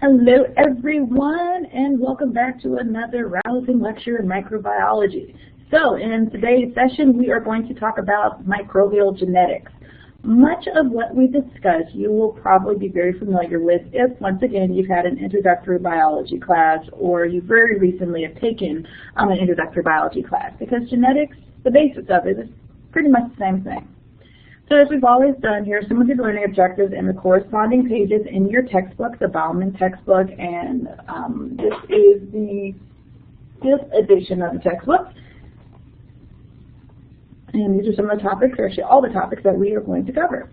Hello everyone, and welcome back to another rousing lecture in microbiology. So in today's session we are going to talk about microbial genetics. Much of what we discuss you will probably be very familiar with if, once again, you've had an introductory biology class or you very recently have taken an introductory biology class, because genetics, the basics of it, is pretty much the same thing. So as we've always done, here are some of the learning objectives and the corresponding pages in your textbook, the Bauman textbook, and this is the 5th edition of the textbook. And these are some of the topics, or actually all the topics that we are going to cover.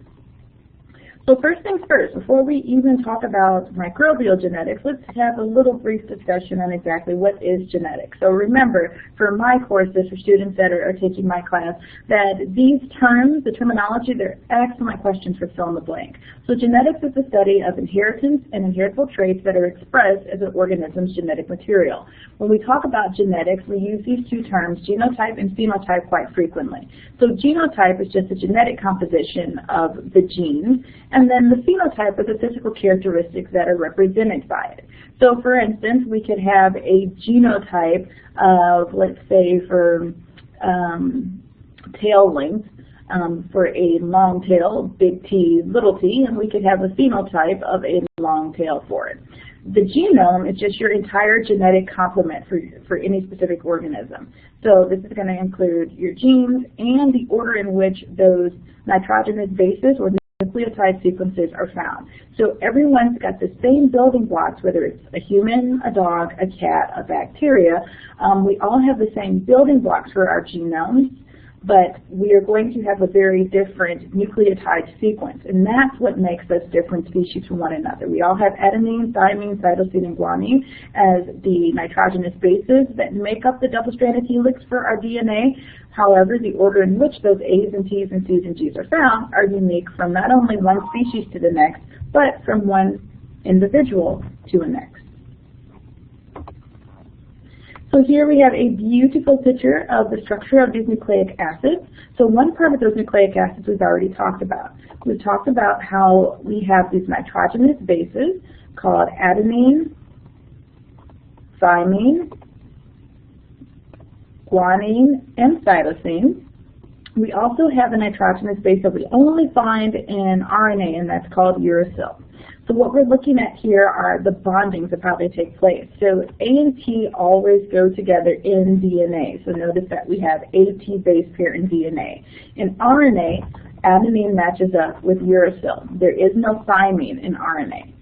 So first things first, before we even talk about microbial genetics, let's have a little brief discussion on exactly what is genetics. So remember, for my courses, for students that are taking my class, that these terms, the terminology, they're excellent questions for fill in the blank. So genetics is the study of inheritance and inheritable traits that are expressed as an organism's genetic material. When we talk about genetics, we use these two terms, genotype and phenotype, quite frequently. So genotype is just a genetic composition of the genes, and then the phenotype are the physical characteristics that are represented by it. So for instance, we could have a genotype of, let's say, for tail length, for a long tail, big T, little t, and we could have a phenotype of a long tail for it. The genome is just your entire genetic complement for any specific organism. So this is going to include your genes and the order in which those nitrogenous bases or nucleotide sequences are found. So everyone's got the same building blocks, whether it's a human, a dog, a cat, a bacteria. We all have the same building blocks for our genomes, but we are going to have a very different nucleotide sequence, and that's what makes us different species from one another. We all have adenine, thymine, cytosine, and guanine as the nitrogenous bases that make up the double-stranded helix for our DNA. However, the order in which those A's and T's and C's and G's are found are unique from not only one species to the next, but from one individual to the next. So here we have a beautiful picture of the structure of these nucleic acids. So one part of those nucleic acids we've already talked about. We've talked about how we have these nitrogenous bases called adenine, thymine, guanine, and cytosine. We also have a nitrogenous base that we only find in RNA, and that's called uracil. So what we're looking at here are the bondings of how they take place. So A and T always go together in DNA. So notice that we have A-T base pair in DNA. In RNA, adenine matches up with uracil. There is no thymine in RNA.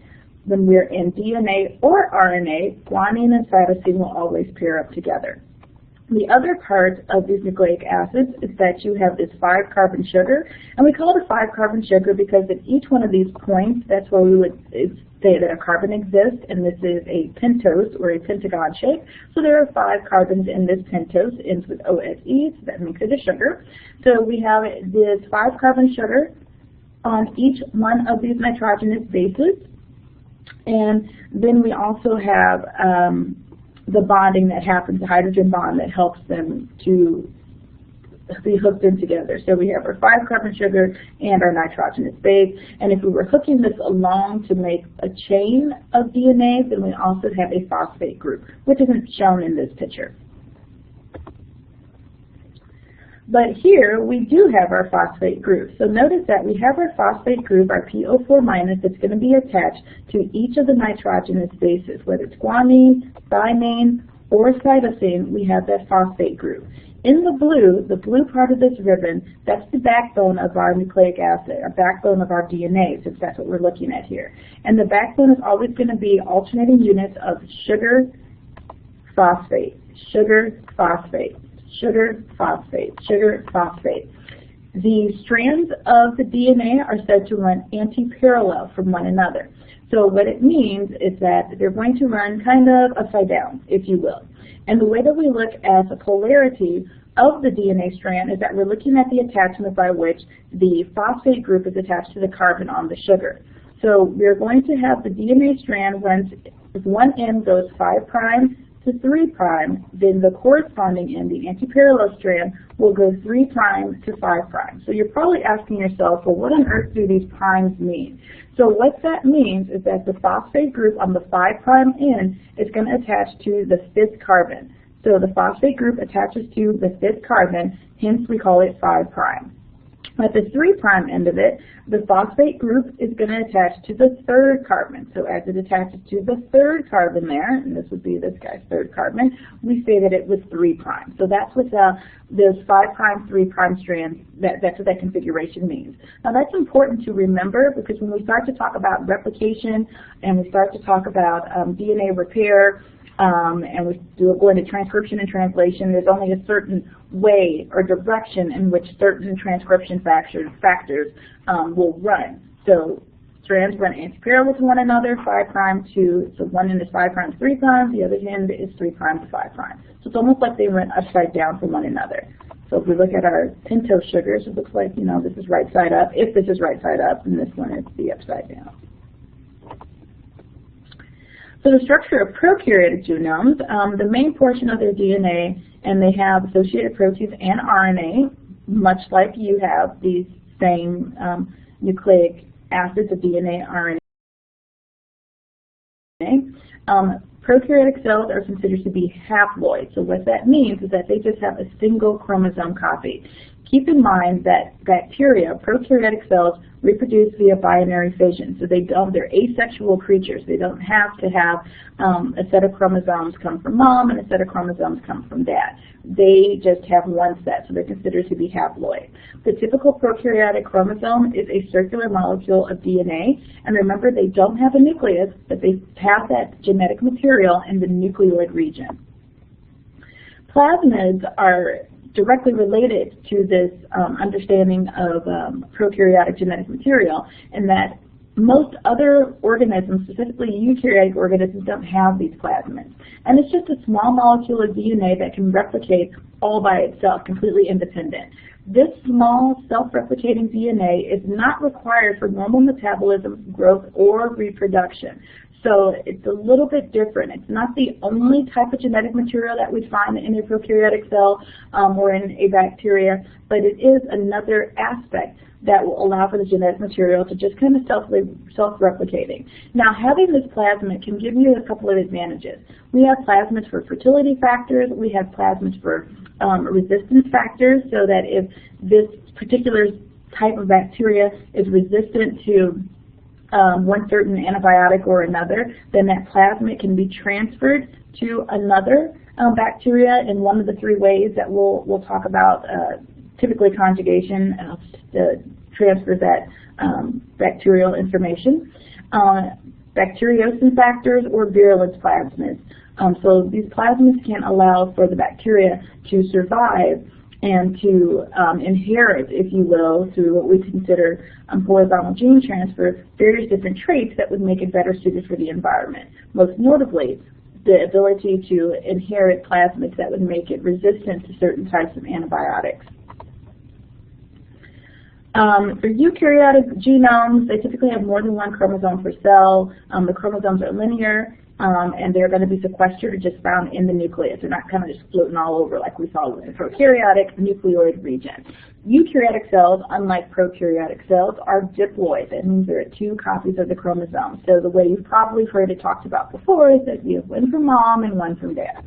When we're in DNA or RNA, guanine and cytosine will always pair up together. The other part of these nucleic acids is that you have this 5-carbon sugar, and we call it a 5-carbon sugar because at each one of these points, that's where we would say that a carbon exists, and this is a pentose or a pentagon shape. So there are 5 carbons in this pentose, ends with OSE, so that makes it a sugar. So we have this 5-carbon sugar on each one of these nitrogenous bases, and then we also have the bonding that happens, the hydrogen bond that helps them to be hooked in together. So we have our 5-carbon sugar and our nitrogenous base, and if we were hooking this along to make a chain of DNA, then we also have a phosphate group, which isn't shown in this picture. But here we do have our phosphate group. So notice that we have our phosphate group, our PO4- that's going to be attached to each of the nitrogenous bases. Whether it's guanine, thymine, or cytosine, we have that phosphate group. In the blue part of this ribbon, that's the backbone of our nucleic acid, our backbone of our DNA, since that's what we're looking at here. And the backbone is always going to be alternating units of sugar, phosphate, sugar, phosphate, sugar, phosphate, sugar, phosphate. The strands of the DNA are said to run anti-parallel from one another. So what it means is that they're going to run kind of upside down, if you will. And the way that we look at the polarity of the DNA strand is that we're looking at the attachment by which the phosphate group is attached to the carbon on the sugar. So we're going to have the DNA strand runs, one end goes 5' to 3', then the corresponding end, the antiparallel strand, will go 3' to 5'. So you're probably asking yourself, well, what on earth do these primes mean? So what that means is that the phosphate group on the 5' end is going to attach to the 5th carbon. So the phosphate group attaches to the 5th carbon, hence we call it 5'. At the 3' end of it, the phosphate group is going to attach to the 3rd carbon. So as it attaches to the 3rd carbon there, and this would be this guy's 3rd carbon, we say that it was 3'. So that's what those 5', 3' strands, that's what that configuration means. Now that's important to remember, because when we start to talk about replication and we start to talk about DNA repair, and we go into transcription and translation, there's only a certain way or direction in which certain transcription factors will run. So strands run antiparallel to one another, 5' to, so one end is 5' to 3', the other end is 3' to 5'. So it's almost like they run upside down from one another. So if we look at our pentose sugars, it looks like, this is right side up. If this is right side up, and this one is the upside down. So the structure of prokaryotic genomes, the main portion of their DNA, and they have associated proteins and RNA, much like you have these same nucleic acids of DNA, RNA. Prokaryotic cells are considered to be haploid. So what that means is that they just have a single chromosome copy. Keep in mind that bacteria, prokaryotic cells, reproduce via binary fission. So they're asexual creatures. They don't have to have a set of chromosomes come from mom and a set of chromosomes come from dad. They just have one set, so they're considered to be haploid. The typical prokaryotic chromosome is a circular molecule of DNA, and remember, they don't have a nucleus, but they have that genetic material in the nucleoid region. Plasmids are directly related to this understanding of prokaryotic genetic material, in that most other organisms, specifically eukaryotic organisms, don't have these plasmids. And it's just a small molecule of DNA that can replicate all by itself, completely independent. This small self-replicating DNA is not required for normal metabolism, growth, or reproduction. So it's a little bit different. It's not the only type of genetic material that we find in a prokaryotic cell or in a bacteria, but it is another aspect that will allow for the genetic material to just kind of self-replicating. Now, having this plasmid can give you a couple of advantages. We have plasmids for fertility factors. We have plasmids for resistance factors, so that if this particular type of bacteria is resistant to one certain antibiotic or another, then that plasmid can be transferred to another bacteria in one of the 3 ways that we'll talk about. Typically conjugation transfers that bacterial information. Bacteriocin factors or virulence plasmids. So these plasmids can allow for the bacteria to survive and to inherit, if you will, through what we consider horizontal gene transfer, various different traits that would make it better suited for the environment. Most notably, the ability to inherit plasmids that would make it resistant to certain types of antibiotics. For eukaryotic genomes, they typically have more than one chromosome per cell. The chromosomes are linear, and they're going to be sequestered or just found in the nucleus. They're not kind of just floating all over like we saw with the prokaryotic nucleoid region. Eukaryotic cells, unlike prokaryotic cells, are diploid. That means there are 2 copies of the chromosome. So the way you've probably heard it talked about before is that you have one from mom and one from dad.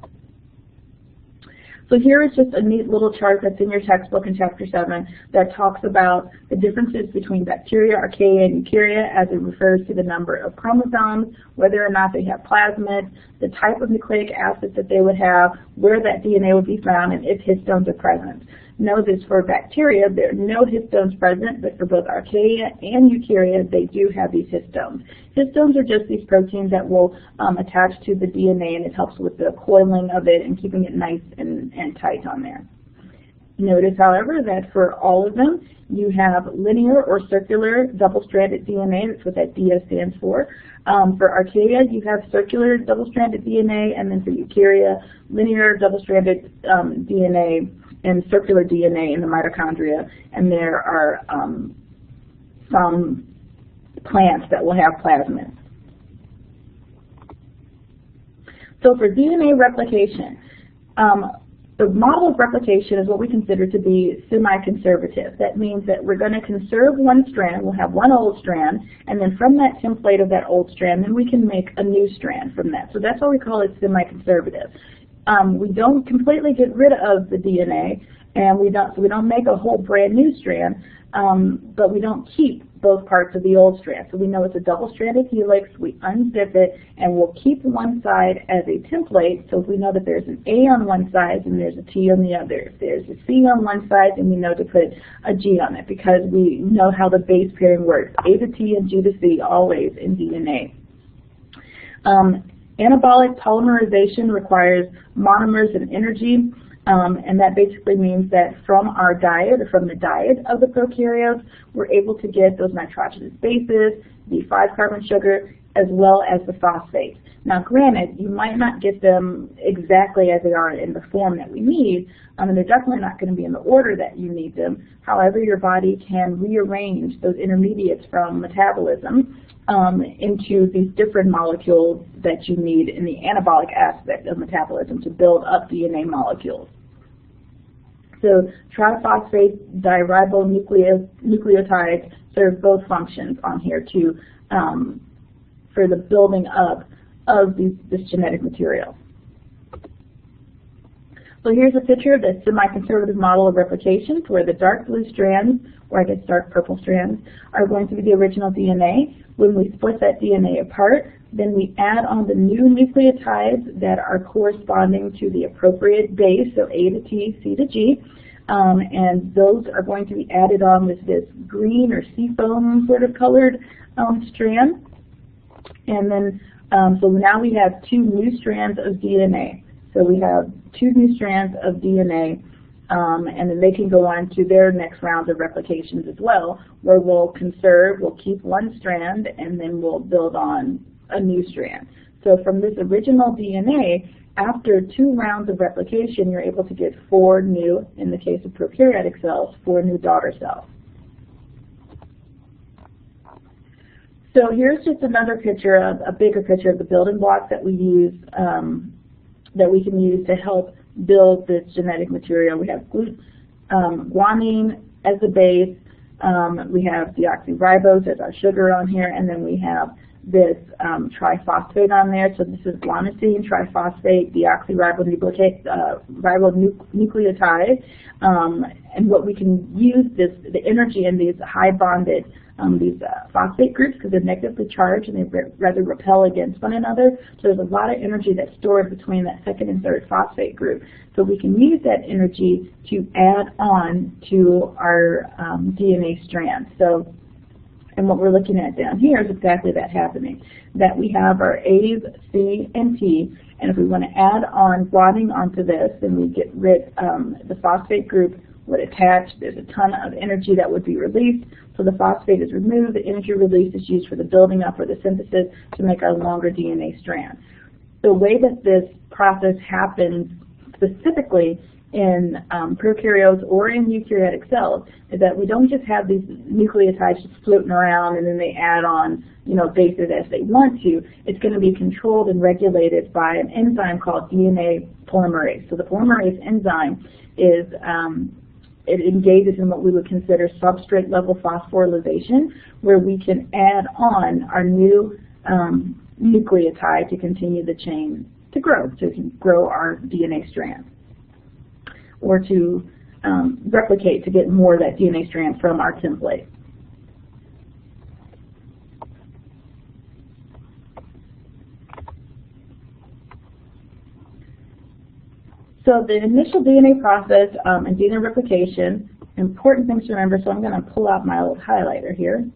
So here is just a neat little chart that's in your textbook in Chapter 7 that talks about the differences between bacteria, archaea, and eukarya as it refers to the number of chromosomes, whether or not they have plasmids, the type of nucleic acids that they would have, where that DNA would be found, and if histones are present. Notice for bacteria, there are no histones present, but for both archaea and eukarya, they do have these histones. Histones are just these proteins that will attach to the DNA, and it helps with the coiling of it and keeping it nice and tight on there. Notice, however, that for all of them, you have linear or circular double-stranded DNA. That's what that DS stands for. For archaea, you have circular double-stranded DNA, and then for eukarya, linear double-stranded DNA and circular DNA in the mitochondria, and there are some plants that will have plasmids. So for DNA replication, the model of replication is what we consider to be semi-conservative. That means that we're going to conserve one strand, we'll have one old strand, and then from that template of that old strand, then we can make a new strand from that. So that's why we call it semi-conservative. We don't completely get rid of the DNA, and we don't make a whole brand new strand, but we don't keep both parts of the old strand. So we know it's a double-stranded helix, we unzip it, and we'll keep one side as a template. So if we know that there's an A on one side and there's a T on the other, if there's a C on one side, then we know to put a G on it, because we know how the base pairing works. A to T and G to C always in DNA. Anabolic polymerization requires monomers and energy. And that basically means that from our diet, or from the diet of the prokaryotes, we're able to get those nitrogenous bases, the 5-carbon sugar, as well as the phosphates. Now granted, you might not get them exactly as they are in the form that we need, and they're definitely not going to be in the order that you need them. However, your body can rearrange those intermediates from metabolism into these different molecules that you need in the anabolic aspect of metabolism to build up DNA molecules. So triphosphate diribonucleotides serve both functions on here too, for the building up of this genetic material. So here's a picture of the semi-conservative model of replication, where the dark blue strands, or I guess dark purple strands, are going to be the original DNA. When we split that DNA apart, then we add on the new nucleotides that are corresponding to the appropriate base, so A to T, C to G, and those are going to be added on with this green or seafoam sort of colored strand. And then, so now we have 2 new strands of DNA. So we have 2 new strands of DNA, and then they can go on to their next round of replications as well, where we'll conserve, we'll keep one strand, and then we'll build on a new strand. So from this original DNA, after 2 rounds of replication, you're able to get 4 new, in the case of prokaryotic cells, 4 new daughter cells. So here's just another picture of a bigger picture of the building blocks that we use, that we can use to help build this genetic material. We have guanine as the base, we have deoxyribose as our sugar on here, and then we have this triphosphate on there. So this is guanosine, triphosphate, deoxyribonucleotide, and what we can use the energy in these high bonded phosphate groups, because they're negatively charged and they rather repel against one another. So there's a lot of energy that's stored between that second and third phosphate group. So we can use that energy to add on to our DNA strand. So, and what we're looking at down here is exactly that happening, that we have our A's, C, and T, and if we want to add on guanine onto this, then we get rid, the phosphate group would attach, there's a ton of energy that would be released, so the phosphate is removed, the energy released is used for the building up or the synthesis to make our longer DNA strand. The way that this process happens specifically in prokaryotes or in eukaryotic cells is that we don't just have these nucleotides just floating around and then they add on, bases as they want to. It's going to be controlled and regulated by an enzyme called DNA polymerase. So the polymerase enzyme is it engages in what we would consider substrate level phosphorylation, where we can add on our new nucleotide to continue the chain to grow our DNA strand, or to replicate to get more of that DNA strand from our template. So the initial DNA process and DNA replication, important things to remember, so I'm going to pull out my old highlighter here,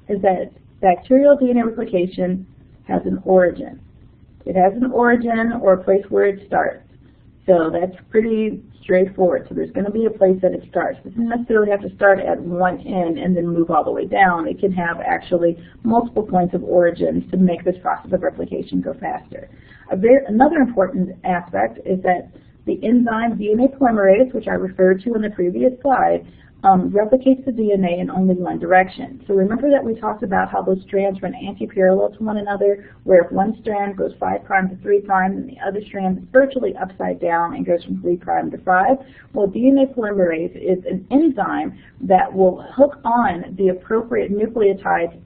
is that bacterial DNA replication has an origin. It has an origin or a place where it starts. So that's pretty straightforward. So there's going to be a place that it starts. It doesn't necessarily have to start at one end and then move all the way down. It can have actually multiple points of origins to make this process of replication go faster. Another important aspect is that the enzyme DNA polymerase, which I referred to in the previous slide, replicates the DNA in only one direction. So remember that we talked about how those strands run anti-parallel to one another, where if one strand goes 5' to 3', and the other strand is virtually upside down and goes from 3' to 5. Well, DNA polymerase is an enzyme that will hook on the appropriate nucleotides,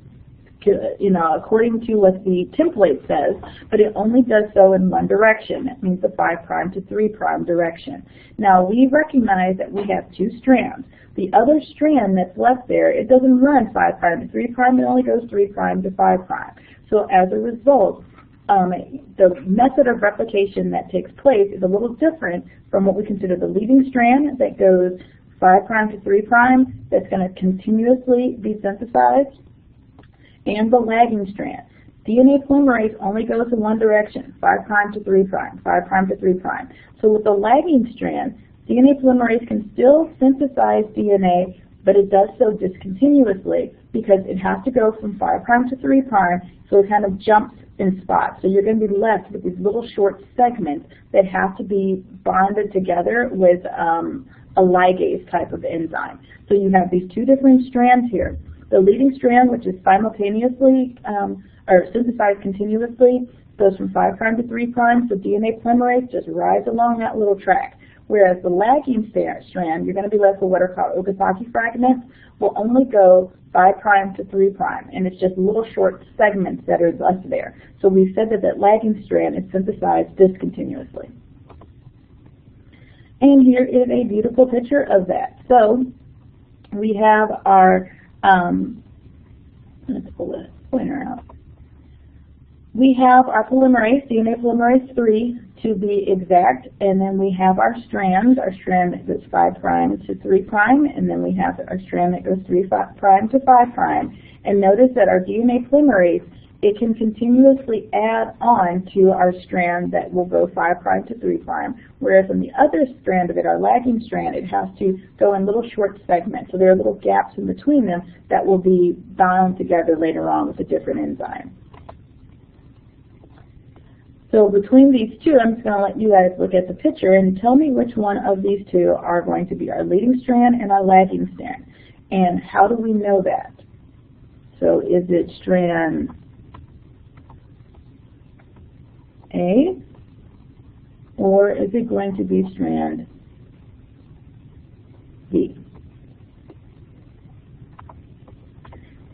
according to what the template says, but it only does so in one direction. That means the 5' to 3' direction. Now, we recognize that we have two strands. The other strand that's left there, it doesn't run 5' to 3', it only goes 3' to 5'. So as a result, the method of replication that takes place is a little different from what we consider the leading strand that goes 5' to 3', that's going to continuously be synthesized, and the lagging strand. DNA polymerase only goes in one direction, 5' to 3', 5' to 3'. So with the lagging strand, DNA polymerase can still synthesize DNA, but it does so discontinuously because it has to go from 5' to 3', so it kind of jumps in spots. So you're going to be left with these little short segments that have to be bonded together with a ligase type of enzyme. So you have these two different strands here. The leading strand, which is simultaneously or synthesized continuously, goes from 5' to 3', so DNA polymerase just rides along that little track. Whereas the lagging strand, you're going to be left with what are called Okazaki fragments, will only go 5' to 3', and it's just little short segments that are left there. So we've said that that lagging strand is synthesized discontinuously. And here is a beautiful picture of that. So we have our, let's pull the pointer out. We have our polymerase, DNA polymerase 3 to be exact, and then we have our strands, our strand that goes 5' to 3', and then we have our strand that goes 3' to 5'. And notice that our DNA polymerase, it can continuously add on to our strand that will go 5' to 3', whereas on the other strand of it, our lagging strand, it has to go in little short segments. So there are little gaps in between them that will be bound together later on with a different enzyme. So between these two, I'm just going to let you guys look at the picture and tell me which one of these two are going to be our leading strand and our lagging strand. And how do we know that? So is it strand A, or is it going to be strand B?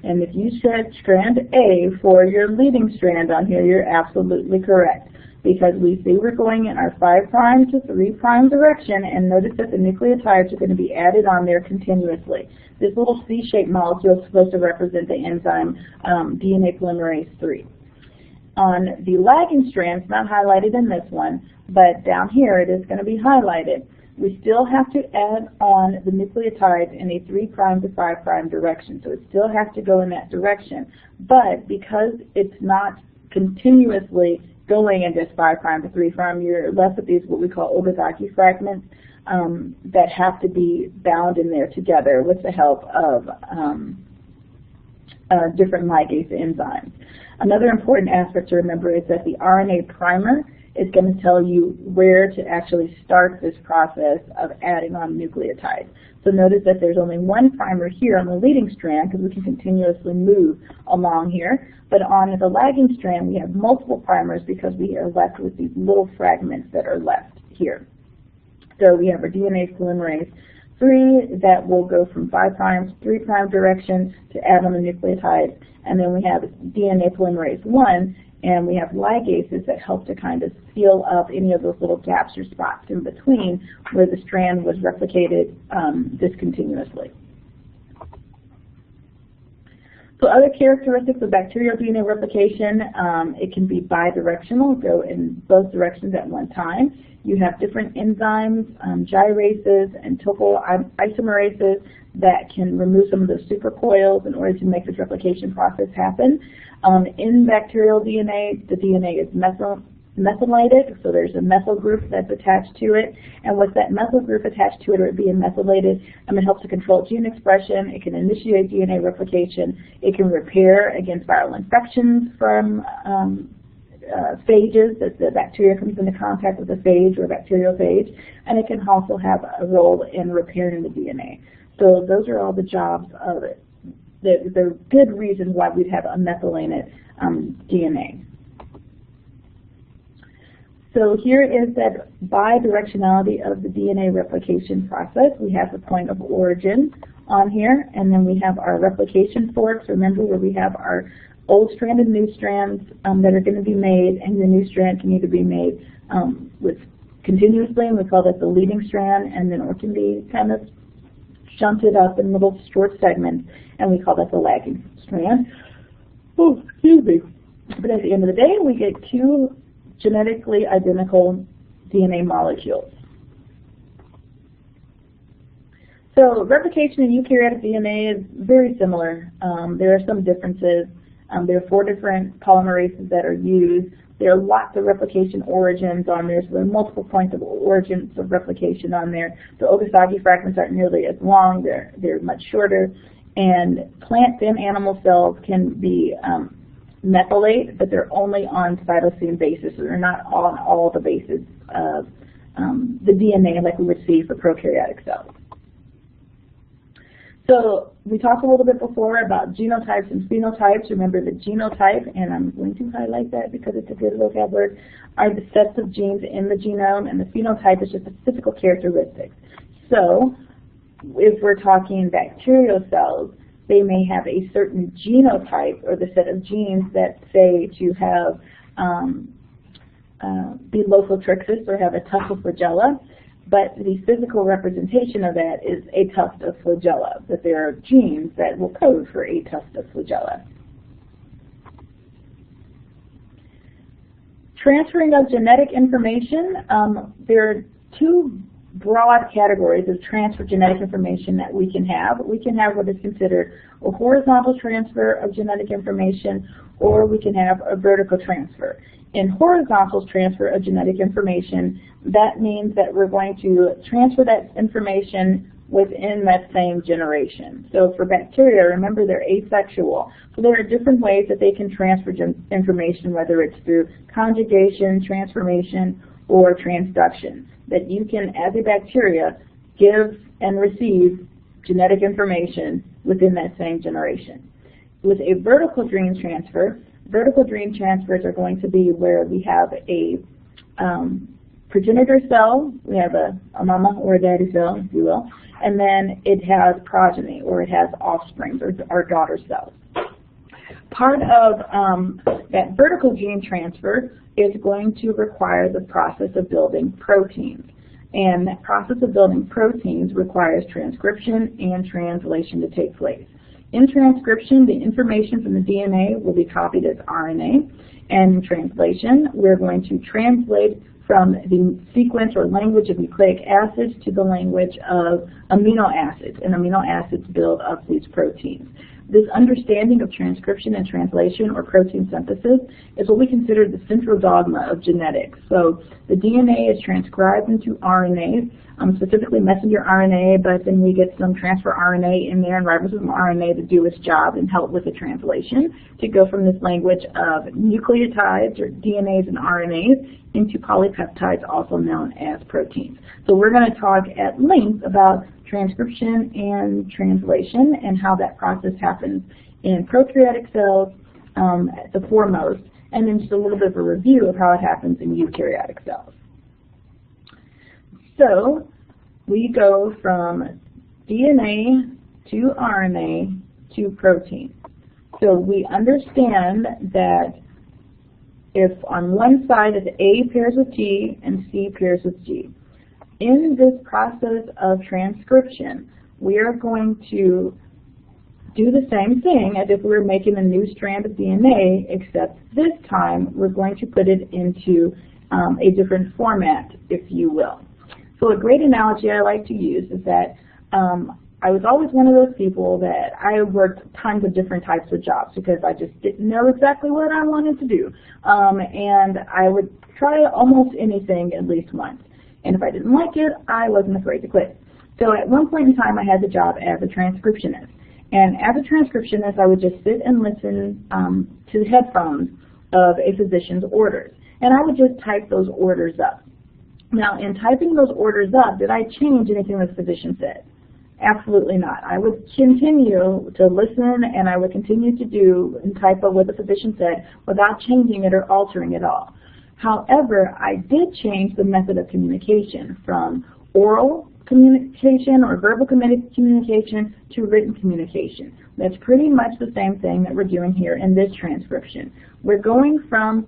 And if you said strand A for your leading strand on here, you're absolutely correct, because we see we're going in our 5' to 3' direction, and notice that the nucleotides are going to be added on there continuously. This little C-shaped molecule is supposed to represent the enzyme DNA polymerase 3. On the lagging strand, it's not highlighted in this one, but down here it is going to be highlighted. We still have to add on the nucleotides in a 3' to 5' direction, so it still has to go in that direction. But because it's not continuously going in just 5' to 3', you're left with these what we call Okazaki fragments that have to be bound in there together with the help of different ligase enzymes. Another important aspect to remember is that the RNA primer is going to tell you where to actually start this process of adding on nucleotides. So notice that there's only one primer here on the leading strand because we can continuously move along here. But on the lagging strand, we have multiple primers because we are left with these little fragments that are left here. So we have our DNA polymerase 3 that will go from 5' to 3' direction to add on the nucleotides. And then we have DNA polymerase 1, and we have ligases that help to kind of seal up any of those little gaps or spots in between where the strand was replicated discontinuously. So other characteristics of bacterial DNA replication, it can be bidirectional, go in both directions at one time. You have different enzymes, gyrases and topoisomerases that can remove some of the supercoils in order to make this replication process happen. In bacterial DNA, the DNA is methylated, so there's a methyl group that's attached to it, and with that methyl group attached to it, or it being methylated, it helps to control gene expression, it can initiate DNA replication, it can repair against viral infections from phages, as the bacteria comes into contact with a phage or a bacteriophage, and it can also have a role in repairing the DNA. So those are all the jobs of it. There are good reasons why we'd have a methylated DNA. So here is that bidirectionality of the DNA replication process. We have the point of origin on here, and then we have our replication forks. Remember where we have our old strand and new strands that are going to be made, and the new strand can either be made continuously, and we call that the leading strand, and then it can be kind of shunted up in little short segments, and we call that the lagging strand. Oh, excuse me. But at the end of the day, we get two genetically identical DNA molecules. So replication in eukaryotic DNA is very similar. There are some differences. There are 4 different polymerases that are used. There are lots of replication origins on there, so there are multiple points of origins of replication on there. The Okazaki fragments aren't nearly as long. They're much shorter. And plant and animal cells can be methylate, but they're only on cytosine bases, so they're not on all the bases of the DNA like we would see for prokaryotic cells. So we talked a little bit before about genotypes and phenotypes. Remember the genotype, and I'm going to highlight that because it's a good vocab word, are the sets of genes in the genome, and the phenotype is just the physical characteristics. So if we're talking bacterial cells, they may have a certain genotype, or the set of genes that say to have be Lophotrixis or have a tuft of flagella, but the physical representation of that is a tuft of flagella, that there are genes that will code for a tuft of flagella. Transferring of genetic information, there are 2 broad categories of transfer genetic information that we can have. We can have what is considered a horizontal transfer of genetic information, or we can have a vertical transfer. In horizontal transfer of genetic information, that means that we're going to transfer that information within that same generation. So for bacteria, remember they're asexual. So there are different ways that they can transfer information, whether it's through conjugation, transformation, or transduction, that you can, as a bacteria, give and receive genetic information within that same generation. With a vertical gene transfer, vertical gene transfers are going to be where we have a progenitor cell, we have a mama or a daddy cell, if you will, and then it has progeny, or it has offspring, or daughter cells. Part of that vertical gene transfer is going to require the process of building proteins. And that process of building proteins requires transcription and translation to take place. In transcription, the information from the DNA will be copied as RNA, and in translation, we're going to translate from the sequence or language of nucleic acids to the language of amino acids, and amino acids build up these proteins. This understanding of transcription and translation, or protein synthesis, is what we consider the central dogma of genetics. So the DNA is transcribed into RNA, specifically messenger RNA, but then we get some transfer RNA in there and ribosome RNA to do its job and help with the translation to go from this language of nucleotides, or DNAs and RNAs, into polypeptides, also known as proteins. So we're going to talk at length about transcription and translation and how that process happens in prokaryotic cells at the foremost, and then just a little bit of a review of how it happens in eukaryotic cells. So we go from DNA to RNA to protein. So we understand that if on one side is A pairs with T and C pairs with G, in this process of transcription, we are going to do the same thing as if we were making a new strand of DNA, except this time we're going to put it into a different format, if you will. So a great analogy I like to use is that I was always one of those people that I worked tons of different types of jobs because I just didn't know exactly what I wanted to do. And I would try almost anything at least once. And if I didn't like it, I wasn't afraid to quit. So at one point in time, I had the job as a transcriptionist. And as a transcriptionist, I would just sit and listen to the headphones of a physician's orders. And I would just type those orders up. Now, in typing those orders up, did I change anything the physician said? Absolutely not. I would continue to listen, and I would continue to do and type up what the physician said without changing it or altering it all. However, I did change the method of communication from oral communication or verbal communication to written communication. That's pretty much the same thing that we're doing here in this transcription. We're going from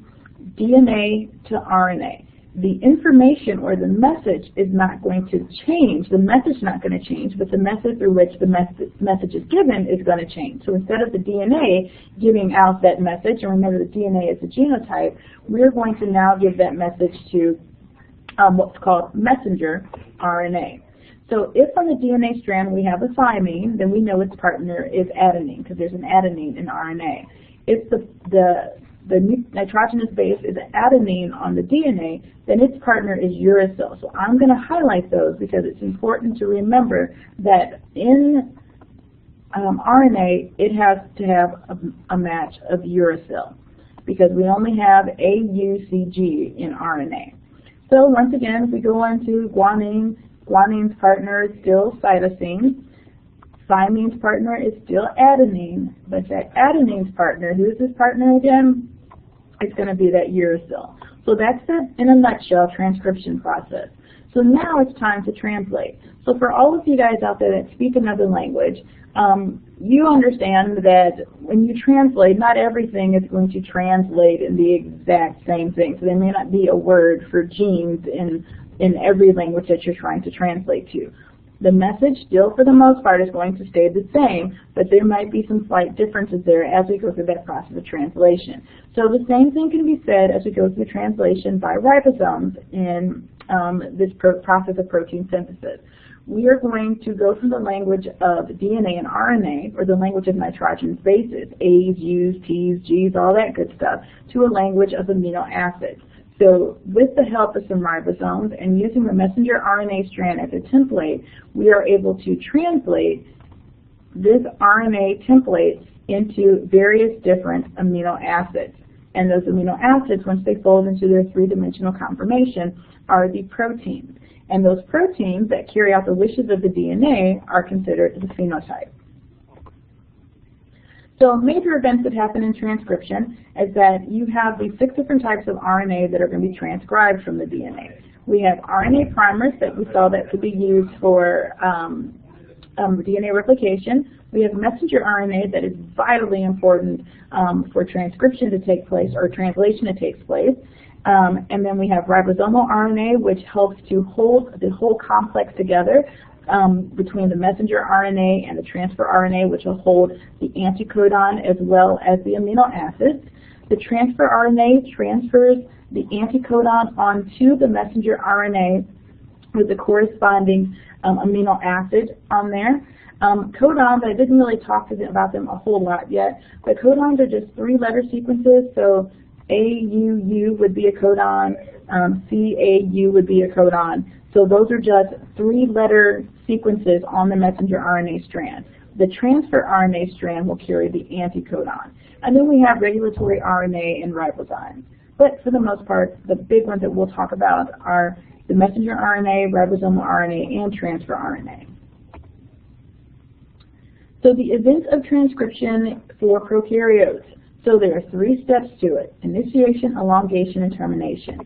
DNA to RNA. The information or the message is not going to change. The message is not going to change, but the method through which the message is given is going to change. So instead of the DNA giving out that message, and remember the DNA is the genotype, we're going to now give that message to what's called messenger RNA. So if on the DNA strand we have a thymine, then we know its partner is adenine because there's an adenine in RNA. If the nitrogenous base is adenine on the DNA, then its partner is uracil. So I'm going to highlight those because it's important to remember that in RNA it has to have a match of uracil because we only have AUCG in RNA. So once again, if we go on to guanine, guanine's partner is still cytosine. Thymine's partner is still adenine, but that adenine's partner, who's his partner again? It's going to be that uracil. So that's the, in a nutshell, transcription process. So now it's time to translate. So for all of you guys out there that speak another language, you understand that when you translate, not everything is going to translate in the exact same thing. So there may not be a word for genes in every language that you're trying to translate to. The message still, for the most part, is going to stay the same, but there might be some slight differences there as we go through that process of translation. So the same thing can be said as we go through translation by ribosomes in this process of protein synthesis. We are going to go from the language of DNA and RNA, or the language of nitrogenous bases, A's, U's, T's, G's, all that good stuff, to a language of amino acids. So with the help of some ribosomes and using the messenger RNA strand as a template, we are able to translate this RNA template into various different amino acids. And those amino acids, once they fold into their three-dimensional conformation, are the proteins. And those proteins that carry out the wishes of the DNA are considered the phenotype. So major events that happen in transcription is that you have these 6 different types of RNA that are going to be transcribed from the DNA. We have RNA primers that we saw that could be used for DNA replication. We have messenger RNA that is vitally important for transcription to take place or translation to take place. And then we have ribosomal RNA, which helps to hold the whole complex together between the messenger RNA and the transfer RNA, which will hold the anticodon as well as the amino acids. The transfer RNA transfers the anticodon onto the messenger RNA with the corresponding amino acid on there. Codons, I didn't really talk about them a whole lot yet, but codons are just 3-letter sequences, so AUU would be a codon, CAU would be a codon. So those are just 3-letter sequences on the messenger RNA strand. The transfer RNA strand will carry the anticodon. And then we have regulatory RNA and ribozymes. But for the most part, the big ones that we'll talk about are the messenger RNA, ribosomal RNA, and transfer RNA. So the events of transcription for prokaryotes. So there are 3 steps to it: initiation, elongation, and termination.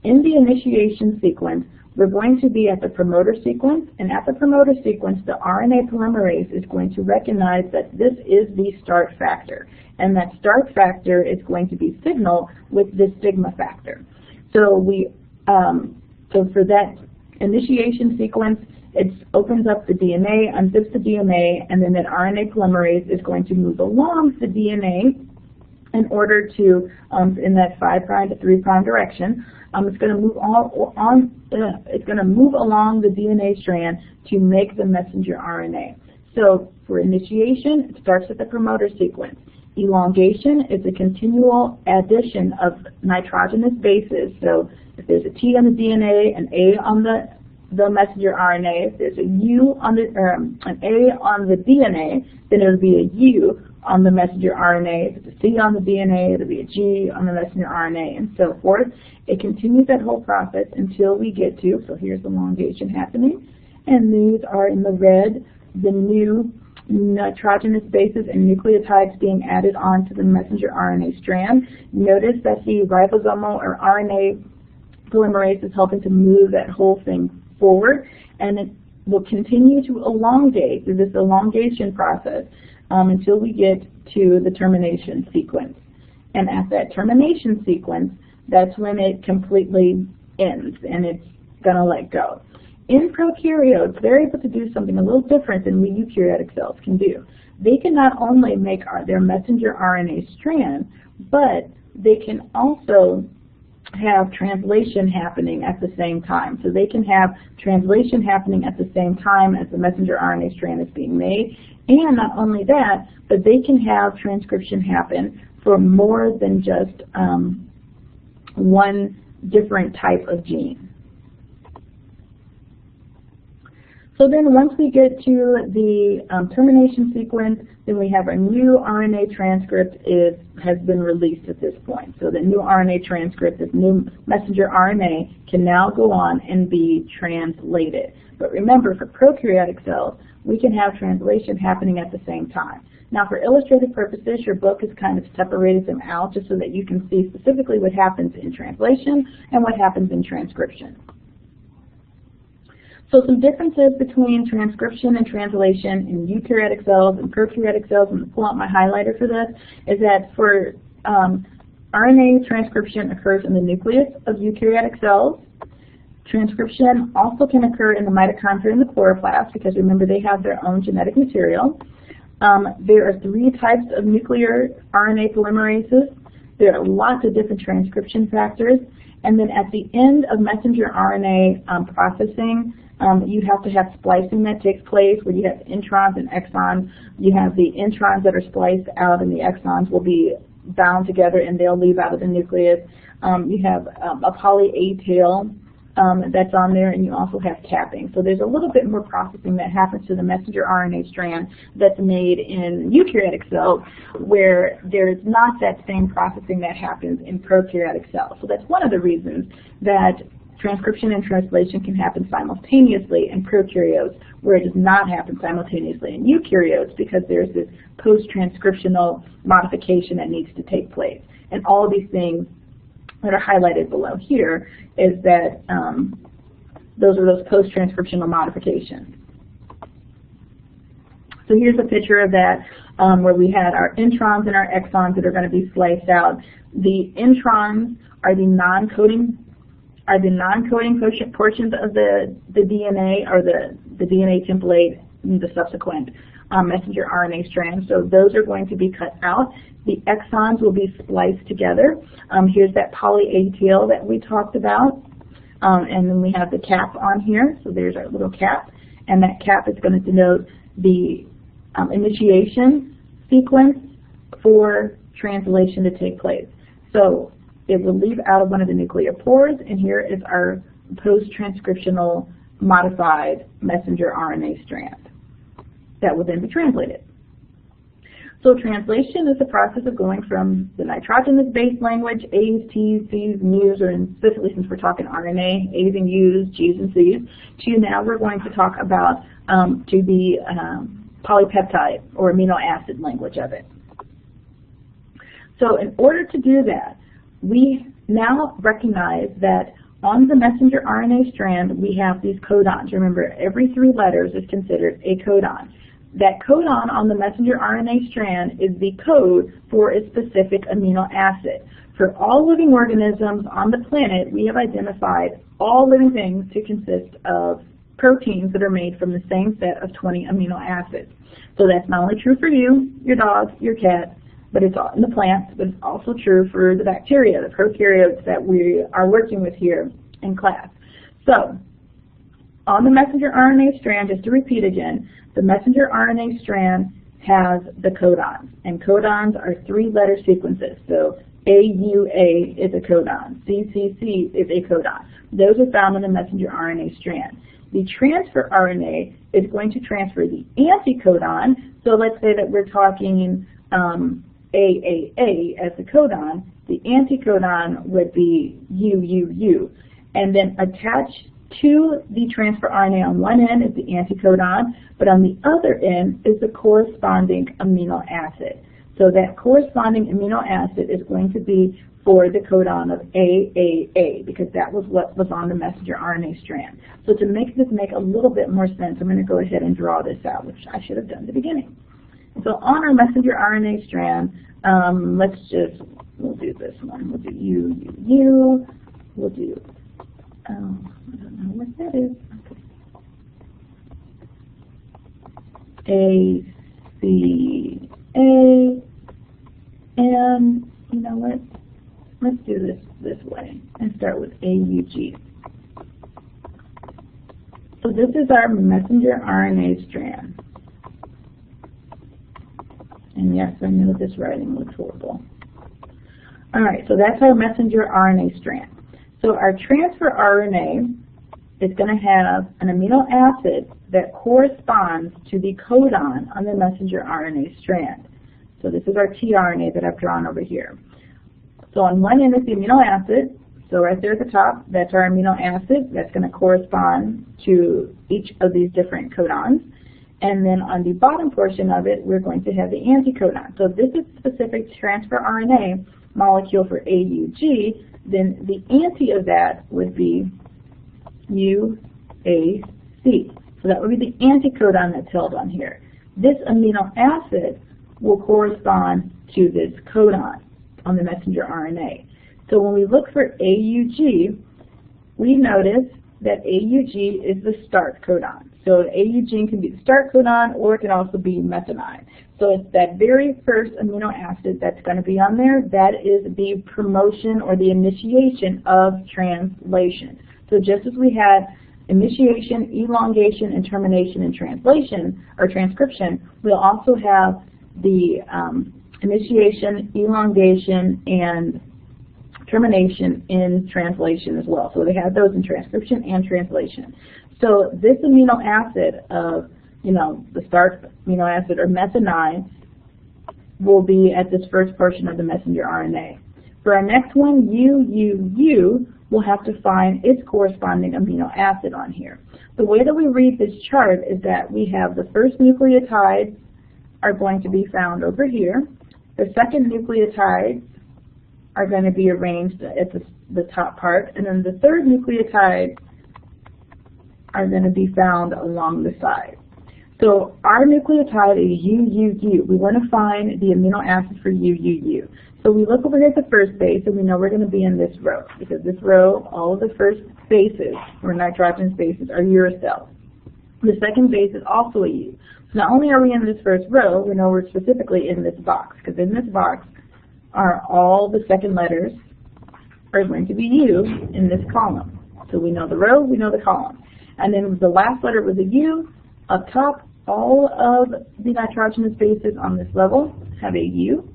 In the initiation sequence, we're going to be at the promoter sequence, and at the promoter sequence, the RNA polymerase is going to recognize that this is the start factor, and that start factor is going to be signaled with this sigma factor. So so for that initiation sequence, it opens up the DNA, unzips the DNA, and then that RNA polymerase is going to move along the DNA in order to, in that 5' to 3' direction. It's going to move it's going to move along the DNA strand to make the messenger RNA. So for initiation, it starts at the promoter sequence. Elongation is a continual addition of nitrogenous bases. So if there's a T on the DNA, an A on the messenger RNA, if there's a U on an A on the DNA, then it'll be a U on the messenger RNA. If it's a C on the DNA, it'll be a G on the messenger RNA, and so forth. It continues that whole process until we get to, so here's elongation happening, and these are in the red, the new nitrogenous bases and nucleotides being added onto the messenger RNA strand. Notice that the ribosomal or RNA polymerase is helping to move that whole thing forward, and it will continue to elongate through this elongation process until we get to the termination sequence. And at that termination sequence, that's when it completely ends and it's going to let go. In prokaryotes, they're able to do something a little different than we eukaryotic cells can do. They can not only make their messenger RNA strand, but they can also have translation happening at the same time. So they can have translation happening at the same time as the messenger RNA strand is being made. And not only that, but they can have transcription happen for more than just one different type of gene. So then once we get to the termination sequence, then we have a new RNA transcript has been released at this point. So the new RNA transcript, this new messenger RNA, can now go on and be translated. But remember, for prokaryotic cells, we can have translation happening at the same time. Now for illustrative purposes, your book has kind of separated them out just so that you can see specifically what happens in translation and what happens in transcription. So some differences between transcription and translation in eukaryotic cells and prokaryotic cells, I'm going to pull out my highlighter for this, is that for RNA transcription occurs in the nucleus of eukaryotic cells. Transcription also can occur in the mitochondria and the chloroplast because remember they have their own genetic material. There are 3 types of nuclear RNA polymerases. There are lots of different transcription factors. And then at the end of messenger RNA processing, you have to have splicing that takes place where you have introns and exons. You have the introns that are spliced out and the exons will be bound together and they'll leave out of the nucleus. You have a poly A tail that's on there, and you also have capping. So there's a little bit more processing that happens to the messenger RNA strand that's made in eukaryotic cells where there's not that same processing that happens in prokaryotic cells. So that's one of the reasons that transcription and translation can happen simultaneously in prokaryotes where it does not happen simultaneously in eukaryotes because there's this post-transcriptional modification that needs to take place. And all of these things that are highlighted below here is that those are those post-transcriptional modifications. So here's a picture of that where we had our introns and our exons that are going to be sliced out. The introns are the non-coding portions of the DNA or the DNA template in the subsequent messenger RNA strand. So those are going to be cut out. The exons will be spliced together. Here's that poly A tail that we talked about. And then we have the cap on here. So there's our little cap. And that cap is going to denote the initiation sequence for translation to take place. So it will leave out of one of the nuclear pores, and here is our post-transcriptional modified messenger RNA strand that will then be translated. So translation is the process of going from the nitrogenous base language, A's, T's, C's, and U's, or specifically since we're talking RNA, A's and U's, G's and C's, to now we're going to talk about to the polypeptide or amino acid language of it. So in order to do that, we now recognize that on the messenger RNA strand, we have these codons. Remember, every 3 letters is considered a codon. That codon on the messenger RNA strand is the code for a specific amino acid. For all living organisms on the planet, we have identified all living things to consist of proteins that are made from the same set of 20 amino acids. So that's not only true for you, your dog, your cat, but it's in the plants, but it's also true for the bacteria, the prokaryotes that we are working with here in class. So on the messenger RNA strand, just to repeat again, the messenger RNA strand has the codons, and codons are 3-letter sequences. So AUA is a codon, CCC is a codon. Those are found in the messenger RNA strand. The transfer RNA is going to transfer the anticodon. So let's say that we're talking AAA as the codon. The anticodon would be UUU. And then attached to the transfer RNA on one end is the anticodon, but on the other end is the corresponding amino acid. So that corresponding amino acid is going to be for the codon of AAA, because that was what was on the messenger RNA strand. So to make this make a little bit more sense, I'm going to go ahead and draw this out, which I should have done at the beginning. So on our messenger RNA strand, we'll do this one. We'll do U. We'll do, I don't know what that is. Okay. A, C, A, and you know what? Let's do this way and start with AUG. So this is our messenger RNA strand. And yes, I know this writing looks horrible. All right, so that's our messenger RNA strand. So our transfer RNA is going to have an amino acid that corresponds to the codon on the messenger RNA strand. So this is our tRNA that I've drawn over here. So on one end is the amino acid. So right there at the top, that's our amino acid. That's going to correspond to each of these different codons. And then on the bottom portion of it, we're going to have the anticodon. So if this is specific transfer RNA molecule for AUG, then the anti of that would be UAC. So that would be the anticodon that's held on here. This amino acid will correspond to this codon on the messenger RNA. So when we look for AUG, we notice that AUG is the start codon. So AUG can be the start codon, or it can also be methionine. So it's that very first amino acid that's going to be on there. That is the promotion or the initiation of translation. So just as we had initiation, elongation, and termination in translation or transcription, we'll also have the initiation, elongation, and termination in translation as well. So they have those in transcription and translation. So this amino acid of, the start amino acid or methionine will be at this first portion of the messenger RNA. For our next one, UUU, we'll have to find its corresponding amino acid on here. The way that we read this chart is that we have the first nucleotides are going to be found over here. The second nucleotides are going to be arranged at the top part, and then the third nucleotides are going to be found along the side. So our nucleotide is UUU. We want to find the amino acid for UUU. So we look over here at the first base, and we know we're going to be in this row, because this row, all of the first bases, or nitrogenous bases, are uracil. The second base is also a U. So not only are we in this first row, we know we're specifically in this box, because in this box are all the second letters are going to be U in this column. So we know the row, we know the column. And then the last letter was a U. Up top, all of the nitrogenous bases on this level have a U.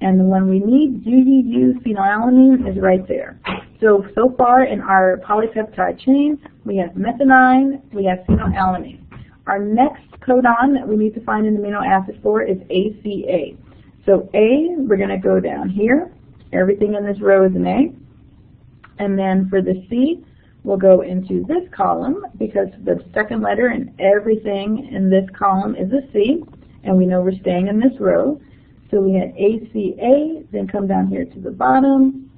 And when we need UUU phenylalanine is right there. So far in our polypeptide chain, we have methionine, we have phenylalanine. Our next codon that we need to find an amino acid for is ACA. So A, we're going to go down here. Everything in this row is an A. And then for the C, we'll go into this column, because the second letter in everything in this column is a C, and we know we're staying in this row. So we had ACA, then come down here to the bottom.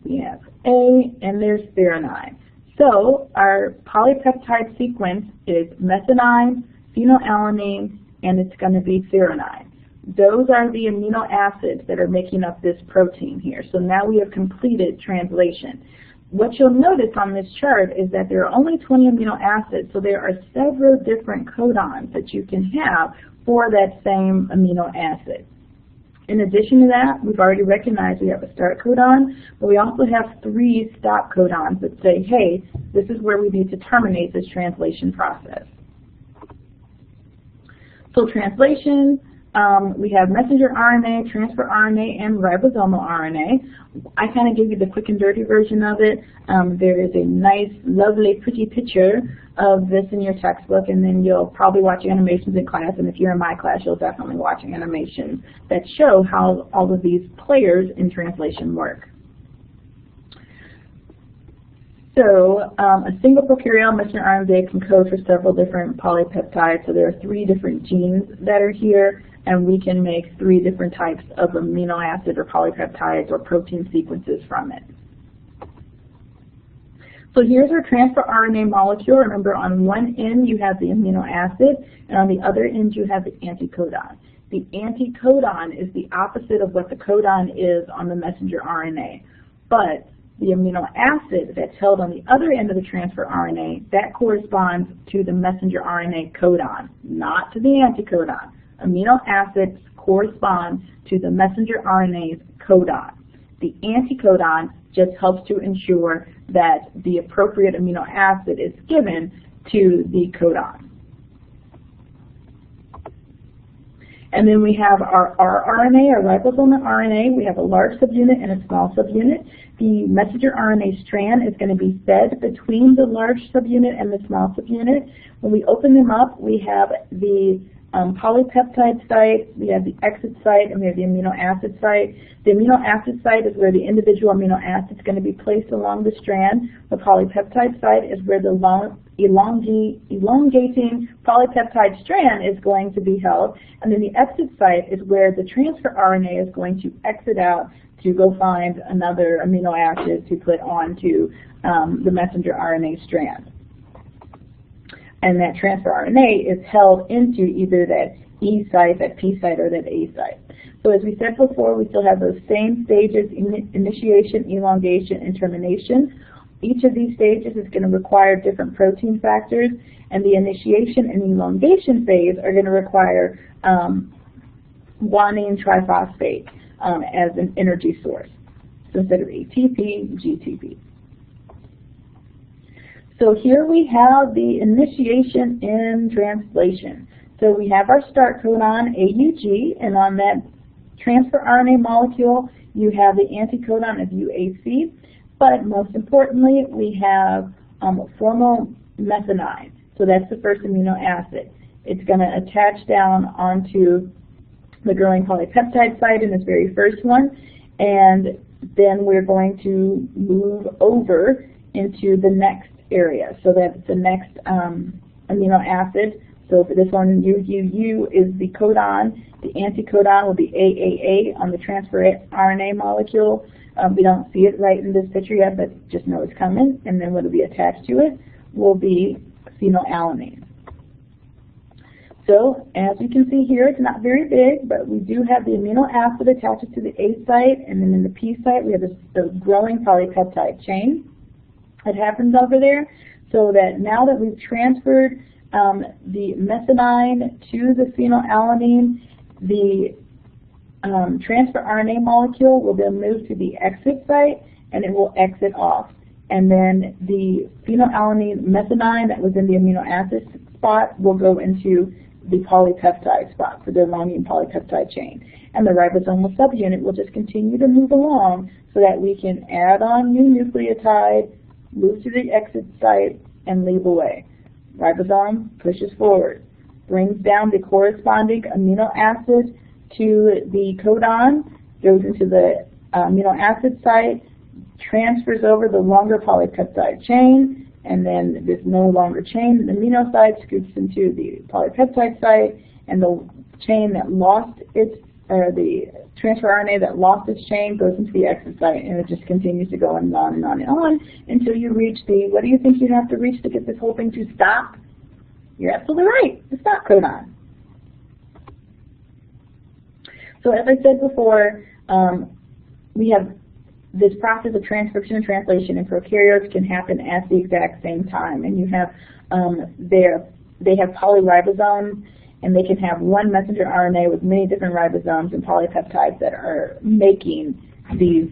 We have A, and there's threonine. So our polypeptide sequence is methionine, phenylalanine, and it's going to be threonine. Those are the amino acids that are making up this protein here. So now we have completed translation. What you'll notice on this chart is that there are only 20 amino acids, so there are several different codons that you can have for that same amino acid. In addition to that, we've already recognized we have a start codon, but we also have 3 stop codons that say, hey, this is where we need to terminate this translation process. So translation, we have messenger RNA, transfer RNA, and ribosomal RNA. I kind of gave you the quick and dirty version of it. There is a nice, lovely, pretty picture of this in your textbook, and then you'll probably watch animations in class, and if you're in my class, you'll definitely watch animations that show how all of these players in translation work. So a single prokaryote messenger RNA can code for several different polypeptides. So there are 3 different genes that are here, and we can make 3 different types of amino acid or polypeptides or protein sequences from it. So here's our transfer RNA molecule. Remember, on one end you have the amino acid, and on the other end you have the anticodon. The anticodon is the opposite of what the codon is on the messenger RNA. But the amino acid that's held on the other end of the transfer RNA, that corresponds to the messenger RNA codon, not to the anticodon. Amino acids correspond to the messenger RNA's codon. The anticodon just helps to ensure that the appropriate amino acid is given to the codon. And then we have our rRNA, our ribosomal RNA. We have a large subunit and a small subunit. The messenger RNA strand is going to be fed between the large subunit and the small subunit. When we open them up, we have the polypeptide site, we have the exit site, and we have the amino acid site. The amino acid site is where the individual amino acid is going to be placed along the strand. The polypeptide site is where the elongating polypeptide strand is going to be held. And then the exit site is where the transfer RNA is going to exit out to go find another amino acid to put onto the messenger RNA strand. And that transfer RNA is held into either that E site, that P site, or that A site. So as we said before, we still have those same stages: initiation, elongation, and termination. Each of these stages is going to require different protein factors, and the initiation and elongation phase are going to require guanine triphosphate as an energy source. So instead of ATP, GTP. So here we have the initiation in translation. So we have our start codon, AUG, and on that transfer RNA molecule, you have the anticodon of UAC. But most importantly, we have formylmethionine. So that's the first amino acid. It's going to attach down onto the growing polypeptide site in this very first one, and then we're going to move over into the next area. So that's the next amino acid. So for this one, UUU is the codon. The anticodon will be AAA on the transfer RNA molecule. We don't see it right in this picture yet, but just know it's coming. And then what will be attached to it will be phenylalanine. So as you can see here, it's not very big, but we do have the amino acid attached to the A site, and then in the P site we have the growing polypeptide chain that happens over there. So that now that we've transferred the methionine to the phenylalanine, the transfer RNA molecule will then move to the exit site, and it will exit off. And then the phenylalanine methionine that was in the amino acid spot will go into the polypeptide spot for the elongating polypeptide chain. And the ribosomal subunit will just continue to move along so that we can add on new nucleotide, move to the exit site, and leave away. Ribosome pushes forward, brings down the corresponding amino acid to the codon, goes into the amino acid site, transfers over the longer polypeptide chain, and then this no longer chain, the amino site scoops into the polypeptide site, and the chain that lost its, or the transfer RNA that lost its chain goes into the exit site, and it just continues to go on and on and on and on until you reach the, what do you think you have to reach to get this whole thing to stop? You're absolutely right, the stop codon. So as I said before, we have this process of transcription and translation in prokaryotes can happen at the exact same time. And you have, they have polyribosomes, and they can have one messenger RNA with many different ribosomes and polypeptides that are making these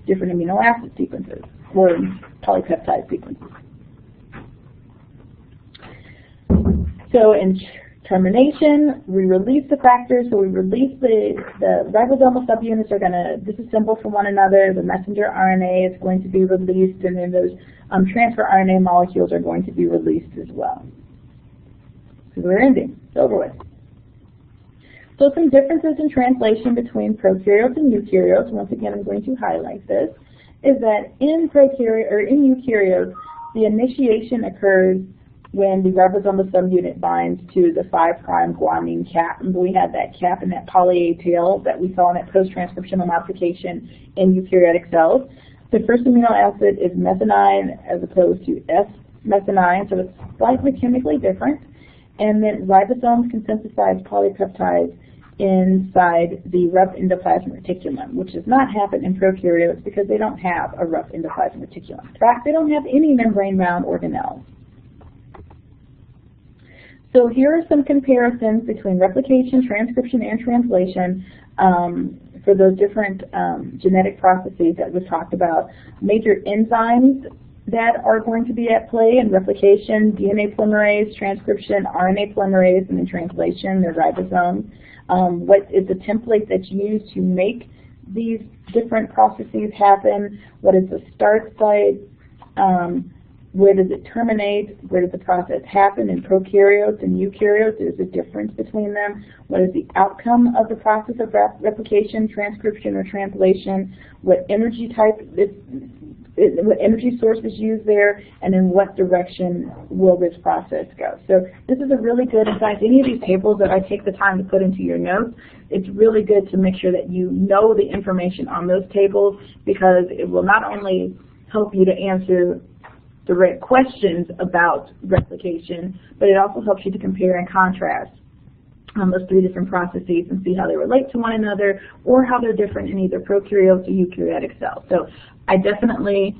different amino acid sequences or polypeptide sequences. So in termination, we release the factors, so we release the ribosomal subunits are going to disassemble from one another, the messenger RNA is going to be released, and then those transfer RNA molecules are going to be released as well. So we're ending, it's over with. So some differences in translation between prokaryotes and eukaryotes, once again I'm going to highlight this, is that in eukaryotes, the initiation occurs when the ribosomal subunit binds to the 5' guanine cap. And we had that cap and that poly A tail that we saw in that post-transcriptional modification in eukaryotic cells. The first amino acid is methionine as opposed to S-methionine, so it's slightly chemically different. And then ribosomes can synthesize polypeptides inside the rough endoplasmic reticulum, which does not happen in prokaryotes because they don't have a rough endoplasmic reticulum. In fact, they don't have any membrane-bound organelles. So here are some comparisons between replication, transcription, and translation for those different genetic processes that we've talked about. Major enzymes that are going to be at play in replication: DNA polymerase, transcription, RNA polymerase, and in translation, the ribosomes. What is the template that's used to make these different processes happen? What is the start site? Where does it terminate? Where does the process happen in prokaryotes and eukaryotes? There's a difference between them. What is the outcome of the process of replication, transcription, or translation? What energy type what energy source is used there, and in what direction will this process go? So this is a really good, in fact, any of these tables that I take the time to put into your notes, it's really good to make sure that you know the information on those tables, because it will not only help you to answer the right questions about replication, but it also helps you to compare and contrast those 3 different processes and see how they relate to one another, or how they're different in either prokaryotes or eukaryotic cells. So I definitely,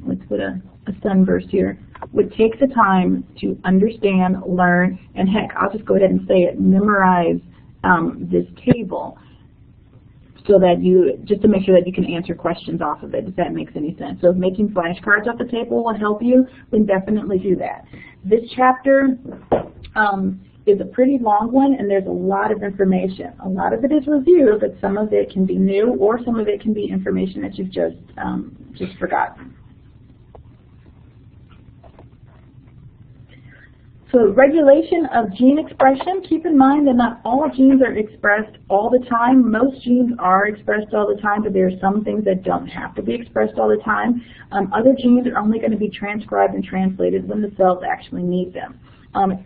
let's put a sunburst here, would take the time to understand, learn, and heck, I'll just go ahead and say it, memorize this table, so that just to make sure that you can answer questions off of it, if that makes any sense. So if making flashcards off the table will help you, then definitely do that. This chapter is a pretty long one, and there's a lot of information. A lot of it is review, but some of it can be new, or some of it can be information that you've just forgotten. So regulation of gene expression. Keep in mind that not all genes are expressed all the time. Most genes are expressed all the time, but there are some things that don't have to be expressed all the time. Other genes are only going to be transcribed and translated when the cells actually need them.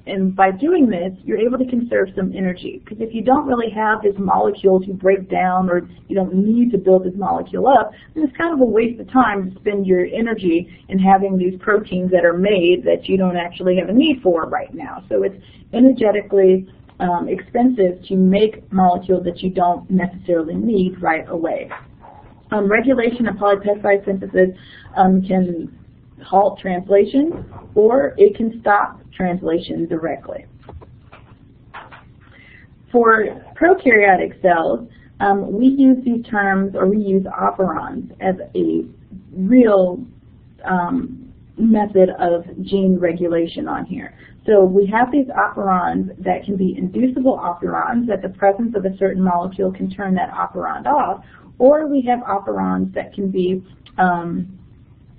And by doing this, you're able to conserve some energy, because if you don't really have this molecule to break down, or you don't need to build this molecule up, then it's kind of a waste of time to spend your energy in having these proteins that are made that you don't actually have a need for right now. So it's energetically expensive to make molecules that you don't necessarily need right away. Regulation of polypeptide synthesis can halt translation, or it can stop translation directly. For prokaryotic cells, we use these terms, or we use operons as a real method of gene regulation on here. So we have these operons that can be inducible operons, that the presence of a certain molecule can turn that operon off, or we have operons that can be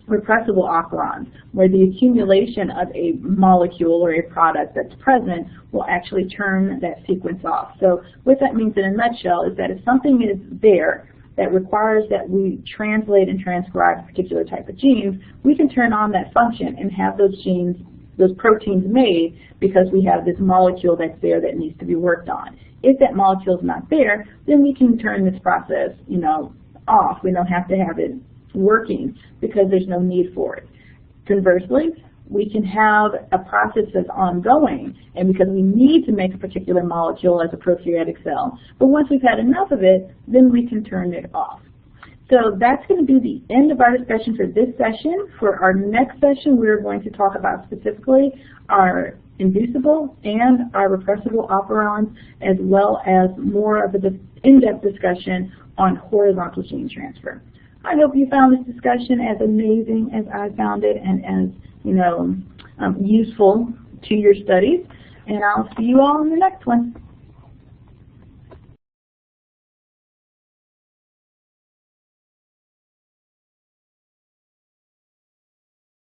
repressible operons, where the accumulation of a molecule or a product that's present will actually turn that sequence off. So what that means in a nutshell is that if something is there that requires that we translate and transcribe a particular type of genes, we can turn on that function and have those genes, those proteins made, because we have this molecule that's there that needs to be worked on. If that molecule is not there, then we can turn this process, off. We don't have to have it working because there's no need for it. Conversely, we can have a process that's ongoing, and because we need to make a particular molecule as a prokaryotic cell, but once we've had enough of it, then we can turn it off. So that's going to be the end of our discussion for this session. For our next session, we're going to talk about specifically our inducible and our repressible operons, as well as more of an in-depth discussion on horizontal gene transfer. I hope you found this discussion as amazing as I found it, and as useful to your studies. And I'll see you all in the next one.